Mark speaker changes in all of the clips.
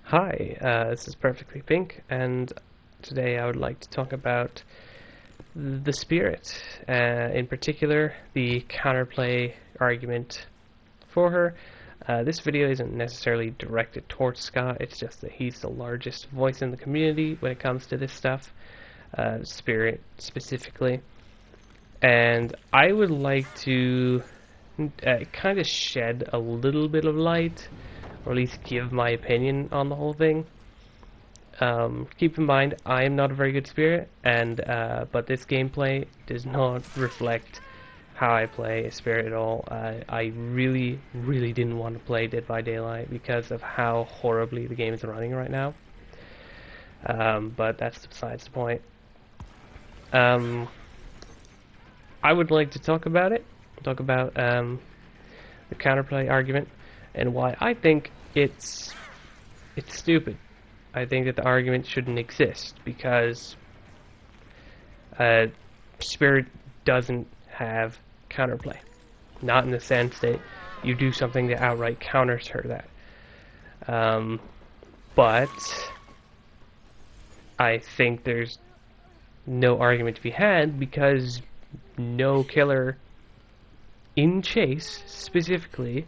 Speaker 1: Hi, this is Perfectly Pink, and today I would like to talk about the spirit, in particular the counterplay argument for her. This video isn't necessarily directed towards Scott, it's just that he's the largest voice in the community when it comes to this stuff, spirit specifically. And I would like to kind of shed a little bit of light, or at least give my opinion on the whole thing. Keep in mind, I am not a very good spirit, and but this gameplay does not reflect how I play a spirit at all. I really, really didn't want to play Dead by Daylight because of how horribly the game is running right now. But that's besides the point. I would like to talk about it. Talk about the counterplay argument and why I think it's stupid. I think that the argument shouldn't exist because Spirit doesn't have counterplay. Not in the sense that you do something that outright counters her that. But I think there's no argument to be had because no killer in Chase specifically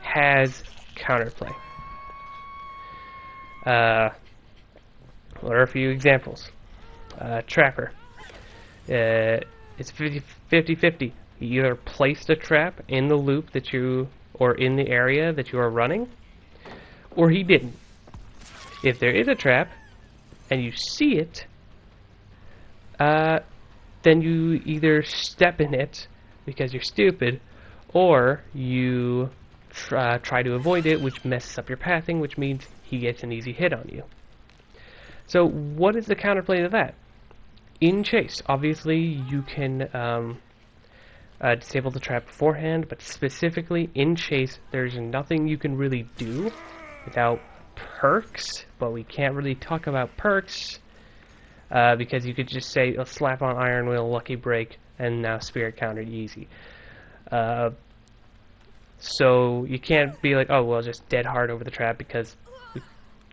Speaker 1: has counterplay. There are a few examples. Trapper. It's 50-50. You either placed a trap in the loop that you, or in the area that you are running, or he didn't. If there is a trap, and you see it, then you either step in it because you're stupid, or you try to avoid it, which messes up your pathing, which means he gets an easy hit on you. So what is the counterplay to that? In Chase, obviously you can disable the trap beforehand, but specifically in Chase there's nothing you can really do without perks, but we can't really talk about perks because you could just say, slap on Iron Will, Lucky Break, and now Spirit countered easy. So you can't be like, oh well, just dead hard over the trap because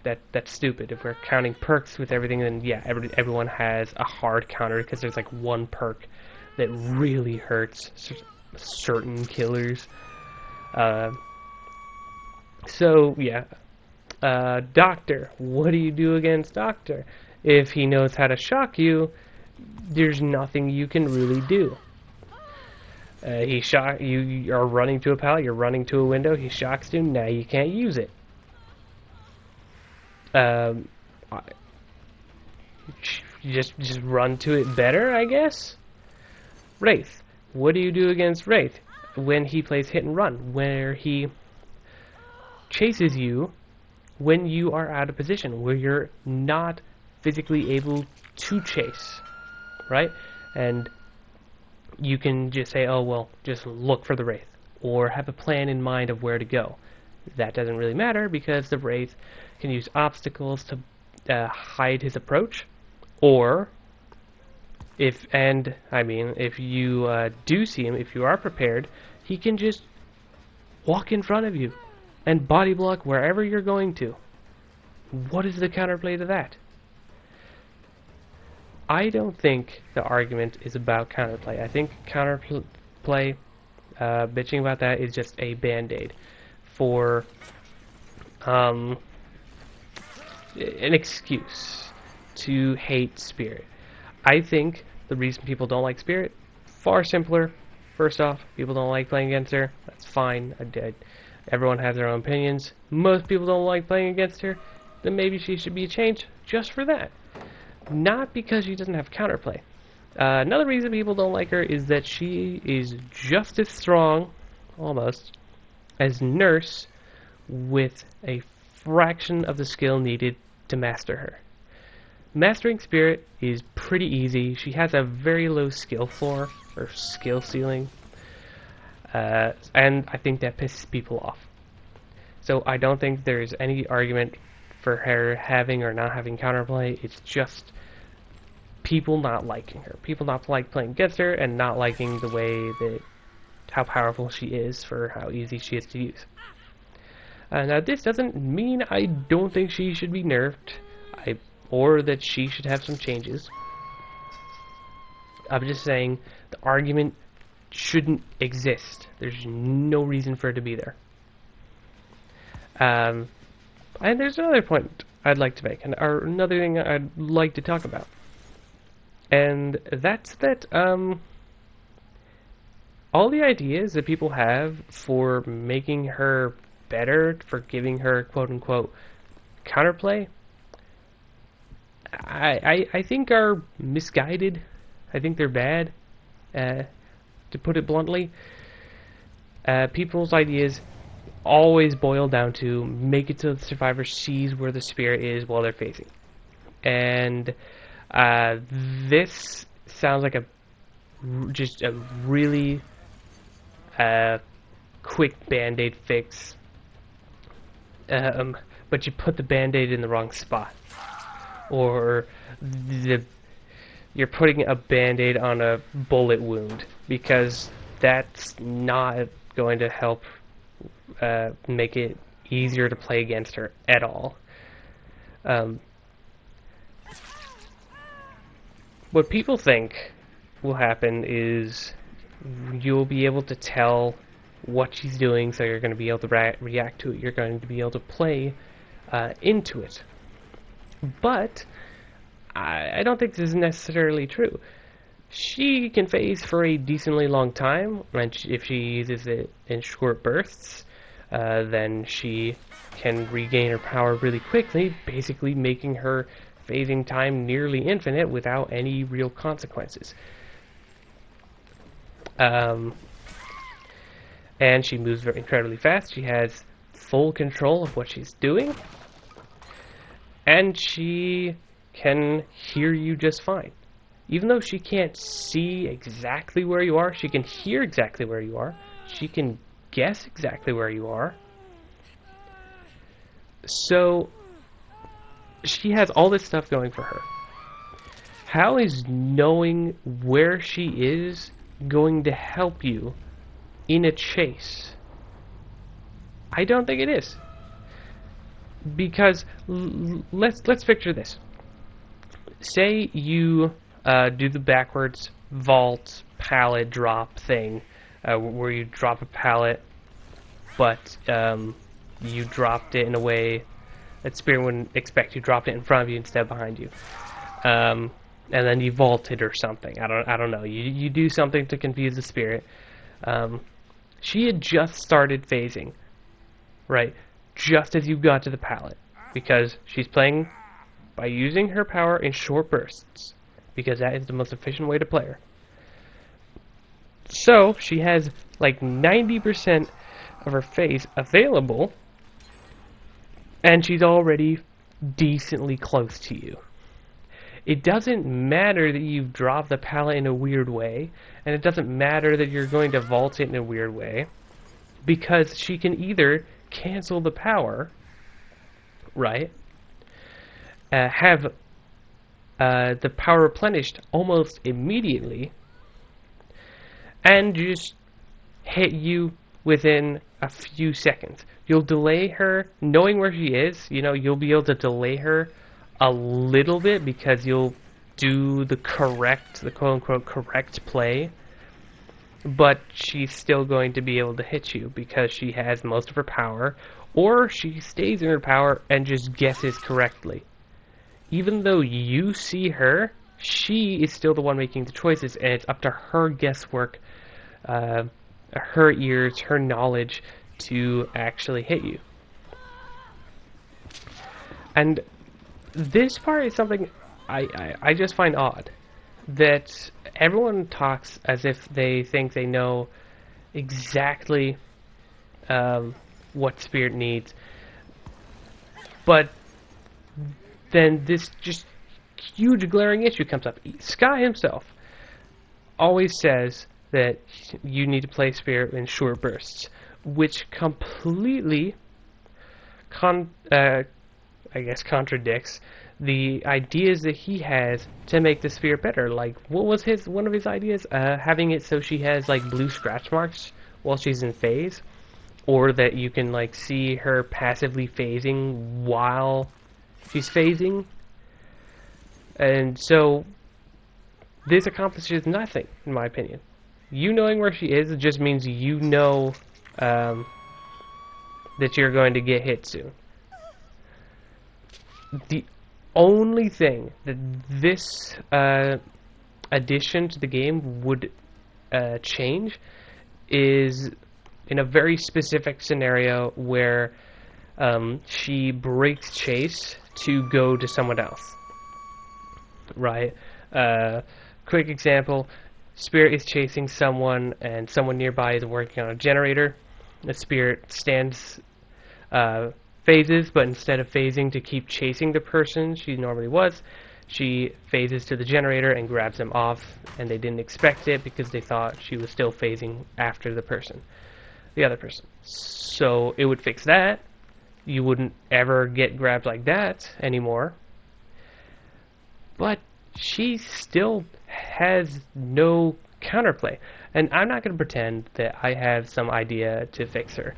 Speaker 1: that's stupid. If we're counting perks with everything, then yeah, everyone has a hard counter because there's like one perk that really hurts certain killers. So yeah, Doctor. What do you do against Doctor? If he knows how to shock you, there's nothing you can really do. He shock you. You are running to a pallet. You're running to a window. He shocks you. Now you can't use it. Just run to it better, I guess. Wraith. What do you do against Wraith when he plays hit and run, where he chases you when you are out of position, where you're not physically able to chase, right? And you can just say, oh well, just look for the Wraith, or have a plan in mind of where to go. That doesn't really matter because the Wraith can use obstacles to hide his approach, or if you do see him, if you are prepared, he can just walk in front of you and body block wherever you're going to. What is the counterplay to that? I don't think the argument is about counterplay. I think counterplay, bitching about that, is just a band-aid for an excuse to hate Spirit. I think the reason people don't like Spirit, far simpler. First off, people don't like playing against her. That's fine. Everyone has their own opinions. Most people don't like playing against her. Then maybe she should be changed just for that. Not because she doesn't have counterplay. Another reason people don't like her is that she is just as strong, almost, as Nurse, with a fraction of the skill needed to master her. Mastering Spirit is pretty easy. She has a very low skill floor, or skill ceiling, and I think that pisses people off. So I don't think there's any argument for her having or not having counterplay. It's just people not liking her. People not like playing against her and not liking the way that how powerful she is for how easy she is to use. Now, this doesn't mean I don't think she should be nerfed, or that she should have some changes. I'm just saying the argument shouldn't exist. There's no reason for it to be there. And there's another point I'd like to make, or another thing I'd like to talk about. And that's that all the ideas that people have for making her better, for giving her quote-unquote counterplay, I think are misguided. I think they're bad, to put it bluntly. People's ideas always boil down to make it so the survivor sees where the spirit is while they're phasing. And this sounds like just a really quick band-aid fix, but you put the band-aid in the wrong spot, or you're putting a band-aid on a bullet wound, because that's not going to help make it easier to play against her at all. What people think will happen is you'll be able to tell what she's doing, so you're going to be able to react to it. You're going to be able to play into it. But I don't think this is necessarily true. She can phase for a decently long time, and if she uses it in short bursts, then she can regain her power really quickly, basically making her phasing time nearly infinite without any real consequences. And she moves very incredibly fast. She has full control of what she's doing, and she can hear you just fine. Even though she can't see exactly where you are, she can hear exactly where you are. She can guess exactly where you are. So she has all this stuff going for her. How is knowing where she is going to help you in a chase? I don't think it is. Because let's picture this. Say you do the backwards vault pallet drop thing, where you drop a pallet, but you dropped it in a way that Spirit wouldn't expect. You dropped it in front of you instead of behind you, and then you vaulted or something. I don't know. You do something to confuse the Spirit. She had just started phasing, right? Just as you got to the pallet, because she's playing by using her power in short bursts, because that is the most efficient way to play her. So she has like 90% of her phase available, and she's already decently close to you. It doesn't matter that you've dropped the pallet in a weird way, and it doesn't matter that you're going to vault it in a weird way, because she can either cancel the power, right? Have the power replenished almost immediately, and just hit you within a few seconds. You'll delay her, knowing where she is. You'll be able to delay her a little bit, because you'll do the quote-unquote correct play, but she's still going to be able to hit you because she has most of her power, or she stays in her power and just guesses correctly. Even though you see her, she is still the one making the choices, and it's up to her guesswork, her ears, her knowledge to actually hit you. And this part is something I just find odd, that everyone talks as if they think they know exactly what Spirit needs, but then this just huge glaring issue comes up. Scott himself always says that you need to play Spirit in short bursts, which completely contradicts the ideas that he has to make the Spirit better. Like, what was one of his ideas? Having it so she has like blue scratch marks while she's in phase. or that you can like see her passively phasing while she's phasing. And so this accomplishes nothing, in my opinion. You knowing where she is, it just means you know that you're going to get hit soon. The only thing that this addition to the game would change is in a very specific scenario where she breaks chase to go to someone else. Right? Quick example, Spirit is chasing someone and someone nearby is working on a generator. The Spirit stands, phases, but instead of phasing to keep chasing the person she normally was, she phases to the generator and grabs them off, and they didn't expect it because they thought she was still phasing after the other person. So it would fix that. You wouldn't ever get grabbed like that anymore. But she still has no counterplay. And I'm not going to pretend that I have some idea to fix her.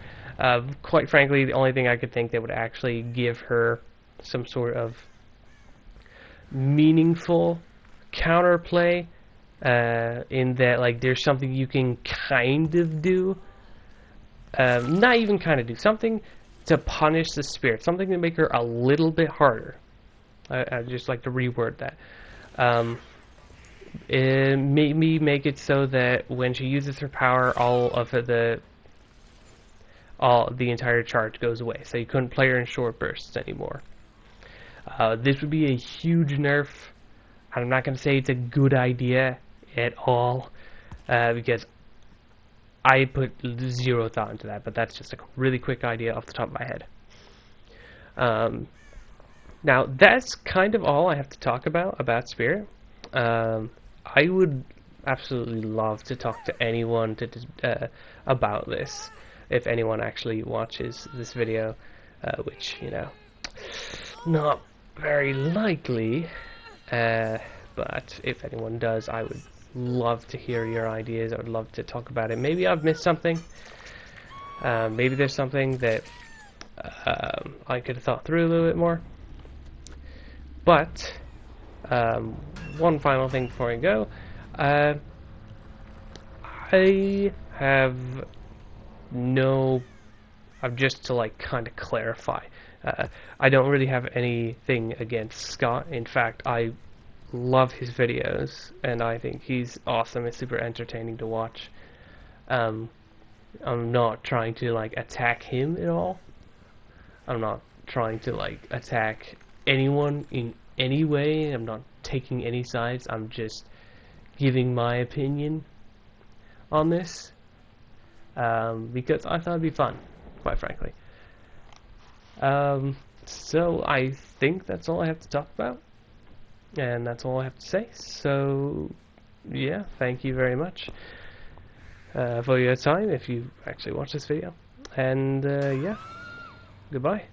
Speaker 1: Quite frankly, the only thing I could think that would actually give her some sort of meaningful counterplay, in that like there's something you can kind of do, not even kind of do, something to punish the Spirit, something to make her a little bit harder. I'd just like to reword that. Maybe make it so that when she uses her power, all the entire charge goes away, so you couldn't play her in short bursts anymore. This would be a huge nerf. I'm not going to say it's a good idea at all, because I put zero thought into that, but that's just a really quick idea off the top of my head. Now, that's kind of all I have to talk about Spirit. I would absolutely love to talk to anyone about this, if anyone actually watches this video, which, you know, not very likely, but if anyone does, I would love to hear your ideas. I would love to talk about it. Maybe I've missed something. Maybe there's something that I could have thought through a little bit more. But one final thing before I go, I have just to like kind of clarify, I don't really have anything against Scott. In fact, I love his videos and I think he's awesome and super entertaining to watch. I'm not trying to like attack him at all. I'm not trying to like attack anyone in any way. I'm not taking any sides. I'm just giving my opinion on this, because I thought it'd be fun, quite frankly. So I think that's all I have to talk about, and that's all I have to say. So yeah, thank you very much for your time if you actually watched this video, and yeah, goodbye.